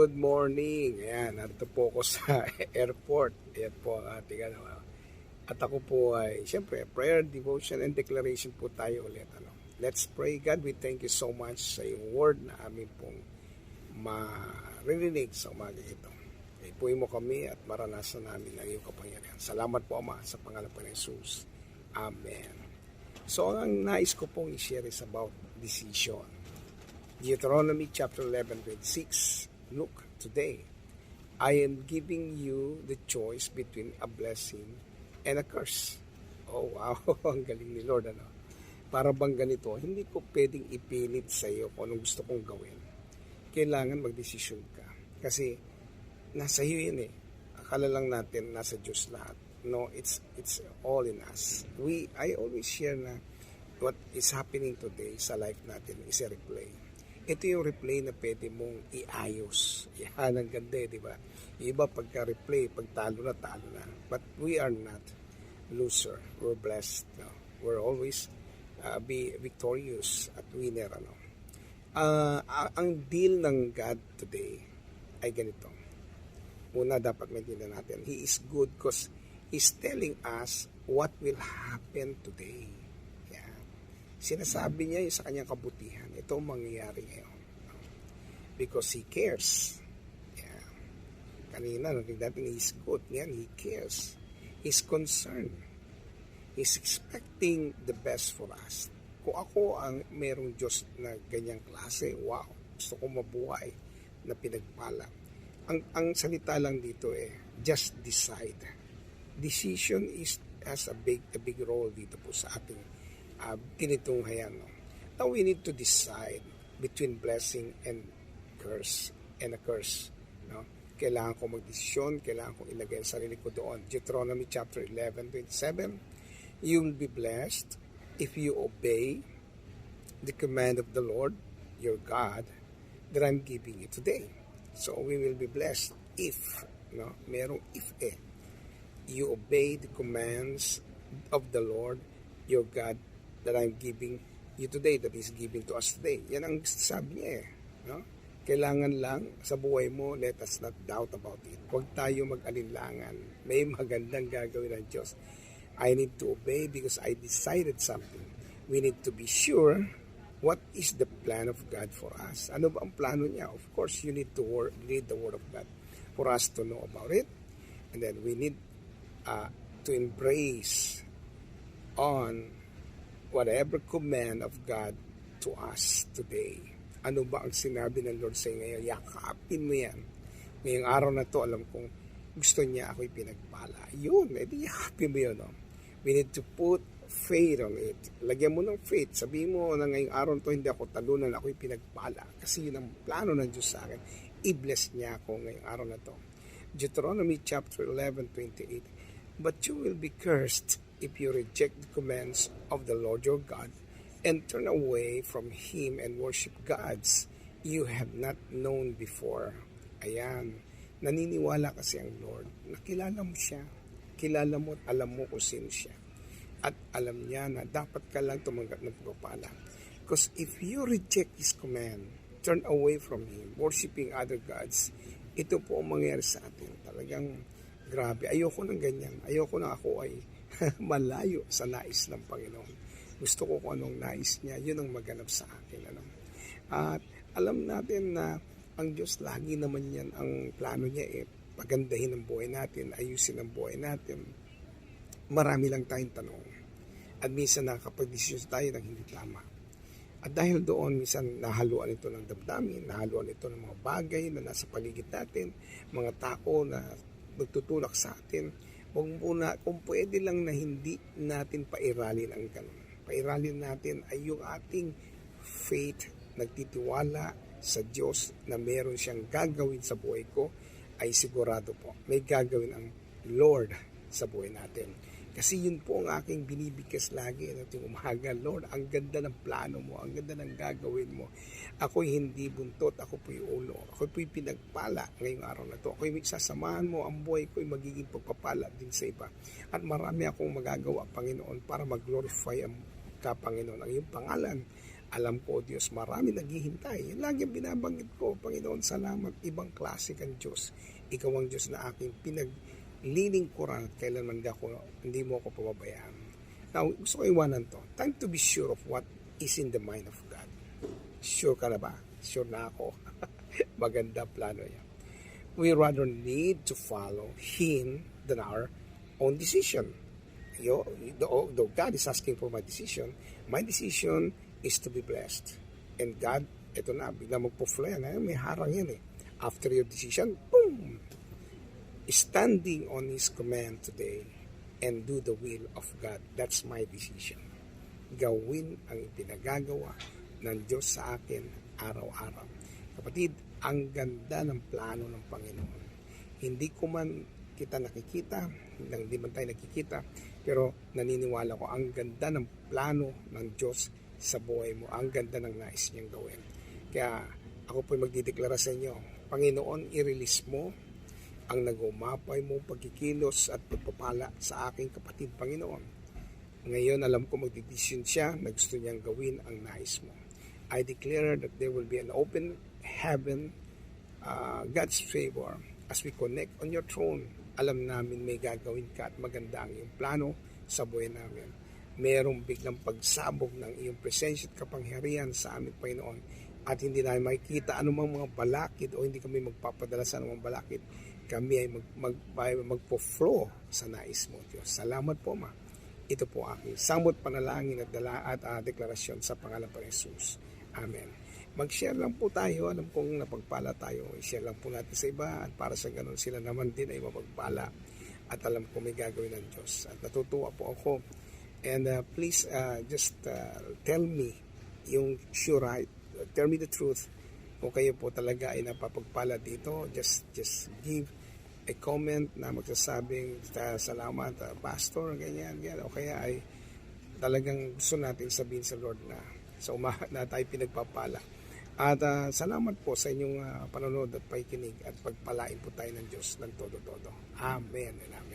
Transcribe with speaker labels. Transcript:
Speaker 1: Good morning. Ayan, narito po ako sa airport. Ayan po ang ating ano. At ako po ay, siyempre, prayer, devotion, and declaration po tayo ulit. Let's pray. God, we thank you so much sa iyong word na amin pong maririnig sa umaga ito. Ipuin mo kami at maranasan namin ang iyong kapangyarihan. Salamat po, Ama, sa pangalan po ng Jesus. Amen. So, ang nais ko pong i-share is about decision. Deuteronomy chapter 11:26. Look, today, I am giving you the choice between a blessing and a curse. Oh, wow. Ang galing ni Lord, ano? Para bang ganito, hindi ko pwedeng ipilit sa iyo kung anong gusto kong gawin. Kailangan magdesisyon ka. Kasi, nasa iyo yun eh. Akala lang natin nasa Diyos lahat. No, it's all in us. I always share na what is happening today sa life natin is a replay. Ito yung replay na pwede mong iayos. Yan, ang ganda di ba? Iba pagka-replay, pag talo na. But we are not loser. We're blessed. No? We're always be victorious at winner. Ano? Ang deal ng God today ay ganito. Una, dapat maintindihan natin. He is good because He's telling us what will happen today. Sinasabi niya yung sa kanyang kabutihan. Ito ang mangyayari ngayon. Because He cares. Yeah. Kanina, narinig natin, He's good. Yan, He cares. He's concerned. He's expecting the best for us. Kung ako ang merong Diyos na ganyang klase, wow, gusto ko mabuhay na pinagpala. Ang salita lang dito just decide. Decision has a big role dito po sa ating tinitunghayan. No? Now we need to decide between blessing and a curse. No? Kailangan ko magdesisyon, kailangan ko ilagay ang sarili ko doon. Deuteronomy chapter 11:27, you will be blessed if you obey the command of the Lord, your God, that I'm giving you today. So we will be blessed if, no? Merong if you obey the commands of the Lord, your God, that I'm giving you today, that is giving to us today. Yan ang sabi niya no? Kailangan lang sa buhay mo, let us not doubt about it. Huwag tayo mag-alinlangan. May magandang gagawin ng Diyos. I need to obey because I decided something. We need to be sure what is the plan of God for us. Ano ba ang plano niya? Of course, you need to read the Word of God for us to know about it. And then we need to embrace on whatever command of God to us today. Ano ba ang sinabi ng Lord sa ngayon? Yakapin mo yan. Ngayong araw na to, alam kong gusto niya ako'y pinagpala. Yun, edi yakapin mo yun. No? We need to put faith on it. Lagyan mo ng faith. Sabihin mo na ngayong araw na to, hindi ako talunan, ako'y pinagpala. Kasi yun ang plano ng Diyos sa akin. I-bless niya ako ngayong araw na to. Deuteronomy chapter 11:28. But you will be cursed if you reject the commands of the Lord your God and turn away from Him and worship gods you have not known before. Ayan, naniniwala kasi ang Lord na kilala mo siya. Kilala mo at alam mo kung sino siya. At alam niya na dapat ka lang tumanggap ng pagpapala. Because if you reject His command, turn away from Him, worshiping other gods, ito po ang mangyayari sa atin. Talagang grabe. Ayoko ng ganyan. Ayoko na ako ay malayo sa nais ng Panginoon. Gusto ko kung anong nais niya, yun ang maganap sa akin. Ano? At alam natin na ang Diyos lagi naman yan, ang plano niya pagandahin ang buhay natin, ayusin ang buhay natin. Marami lang tayong tanong. At minsan nakakapag-desisyon tayo ng hindi tama. At dahil doon, minsan nahaluan ito ng damdamin, nahaluan ito ng mga bagay na nasa paligid natin, mga tao na magtutulak sa atin. Huwag muna, kung pwede lang na hindi natin pairalin ang ganun. Pairalin natin ay yung ating faith, nagtitiwala sa Diyos na meron siyang gagawin sa buhay ko, ay sigurado po, may gagawin ang Lord sa buhay natin. Kasi yun po ang aking binibigkas lagi natin umaga. Lord, ang ganda ng plano mo, ang ganda ng gagawin mo. Ako'y hindi buntot, ako po'y ulo. Ako'y pinagpala ngayong araw na to. Ako'y sasamahan mo, ang buhay ko'y magiging pagpapala din sa iba. At marami akong magagawa, Panginoon, para mag-glorify ang ka, Panginoon, ang iyong pangalan Alam ko, O Diyos, marami naghihintay. Yan lagi ang binabanggit ko, Panginoon, salamat. Ibang klase kang Diyos. Ikaw ang Diyos na aking pinaglilingkuran at kailanman hindi mo ako pababayaan. Now, gusto ko iwanan to. Time to be sure of what is in the mind of God. Sure ka na ba? Sure na ako. Maganda plano niya. We rather need to follow Him than our own decision. Though God is asking for my decision is to be blessed. And God, ito na, bigla magpo-flow yan. May harang yan eh. After your decision, boom! Standing on His command today and do the will of God. That's my decision. Gawin ang ipinagagawa ng Diyos sa akin araw-araw. Kapatid, ang ganda ng plano ng Panginoon. Hindi ko man kita nakikita, hindi man tayo nakikita, pero naniniwala ko ang ganda ng plano ng Diyos sa buhay mo. Ang ganda ng nais niyang gawin. Kaya ako po'y magdideklara sa inyo, Panginoon, i-release mo ang nagumapay mo pagkikilos at pagpapala sa aking kapatid, Panginoon. Ngayon, alam ko magdidesisyon siya na gusto niyang gawin ang nais mo. I declare that there will be an open heaven, God's favor, as we connect on your throne. Alam namin may gagawin ka at maganda ang iyong plano sa buhay namin. Merong biglang pagsabog ng iyong presensya at kapangyarihan sa amin, Panginoon. At hindi namin makikita anumang mga balakid o hindi kami magpapadala sa anumang balakid. Kami ay magpo-flow sa nais mo, Diyos. Salamat po, Ma. Ito po aking samot panalangin at deklarasyon sa pangalan pa ni Jesus. Amen. Mag-share lang po tayo. Alam kong napagpala tayo. I-share lang po natin sa iba at para sa ganun sila naman din ay mapagpala. At alam ko may gagawin ng Diyos. At natutuwa po ako. And please just tell me yung sure right. Tell me the truth. Kung kayo po talaga ay napapagpala dito, just give a comment na magsasabing salamat, pastor, ganyan. O kaya ay talagang gusto natin sabihin sa Lord na sa umahat na tayo pinagpapala. At salamat po sa inyong panonood at pakikinig at pagpalain po tayo ng Diyos ng todo-todo. Amen and amen.